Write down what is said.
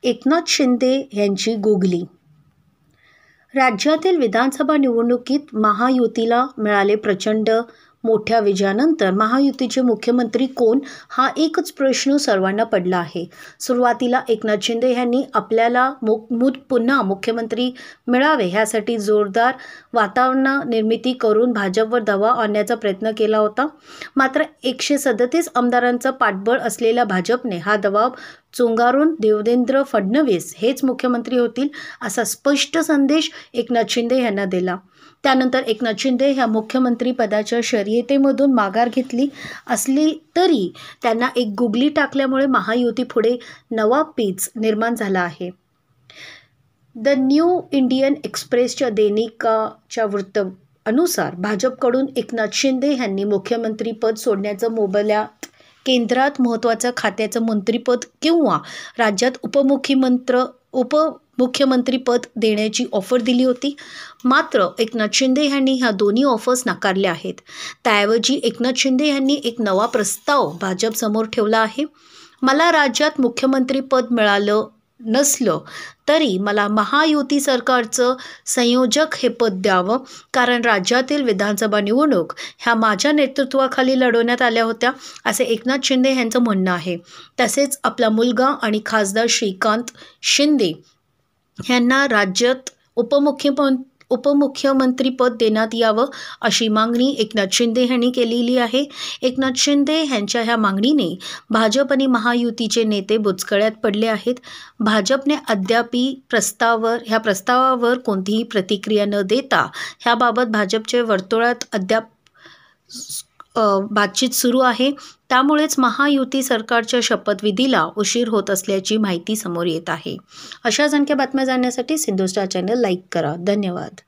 एकनाथ शिंदे यांची गुगली. राज्यातील विधानसभा निवडणुकीत महायुतीला मिळाले प्रचंड मोठ्या विजयानंतर महायुतीचे मुख्यमंत्री कोण हा एकच प्रश्न सर्वांना पडला आहे. सुरुवातीला एकनाथ शिंदे यांनी आपल्याला पुन्हा मुख्यमंत्री मिळावे ह्यासाठी जोरदार वातावरण निर्मिती करून भाजपवर दबाव आणण्याचा प्रयत्न केला होता. मात्र 137 आमदारांचं पाठबळ असलेल्या भाजपने हा दबाव चुंगारून देवेंद्र फडणवीस हेच मुख्यमंत्री होतील असा स्पष्ट संदेश एकनाथ शिंदे यांना दिला. त्यानंतर एकनाथ शिंदे ह्या मुख्यमंत्री पदाच्या शर्यतीमधून माघार घेतली असली तरी त्यांना एक गुगली टाकल्यामुळे महायुती पुढे नवा पेच निर्माण झाला आहे. द न्यू इंडियन एक्सप्रेसच्या दैनिकाच्या वृत्तानुसार भाजपकडून एकनाथ शिंदे यांनी मुख्यमंत्रीपद सोडण्याचं मोबदल्यात केंद्रात महत्त्वाचं खात्याचं मंत्रिपद किंवा राज्यात उपमुख्यमंत्रीपद देण्याची ऑफर दिली होती. मात्र एकनाथ शिंदे यांनी ह्या दोन्ही ऑफर्स नाकारल्या आहेत. त्याऐवजी एकनाथ शिंदे यांनी एक नवा प्रस्ताव भाजपसमोर ठेवला आहे. मला राज्यात मुख्यमंत्रीपद मिळालं नसलं तरी मला महायुती सरकारचं संयोजक हे पद द्यावं, कारण राज्यातील विधानसभा निवडणूक ह्या माझ्या नेतृत्वाखाली लढवण्यात आल्या होत्या असे एकनाथ शिंदे यांचं म्हणणं आहे. तसेच आपला मुलगा आणि खासदार श्रीकांत शिंदे यांना राज्यात उपमुख्यमंत्रीपद देण्यात यावं अशी मागणी एकनाथ शिंदे यांनी केलेली आहे. एकनाथ शिंदे यांच्या ह्या मागणीने भाजप आणि महायुतीचे नेते बुचकळ्यात पडले आहेत. भाजपने अद्याप ह्या प्रस्तावावर कोणतीही प्रतिक्रिया न देता ह्याबाबत भाजपच्या वर्तुळात अद्याप बातचीत सुरू आहे. त्यामुळेच महायुती सरकारच्या शपथविधीला उशीर होत असल्याची माहिती समोर येत आहे. अशाच आणखी बातम्या जाणण्यासाठी सिंधू स्टार चॅनल लाईक करा. धन्यवाद.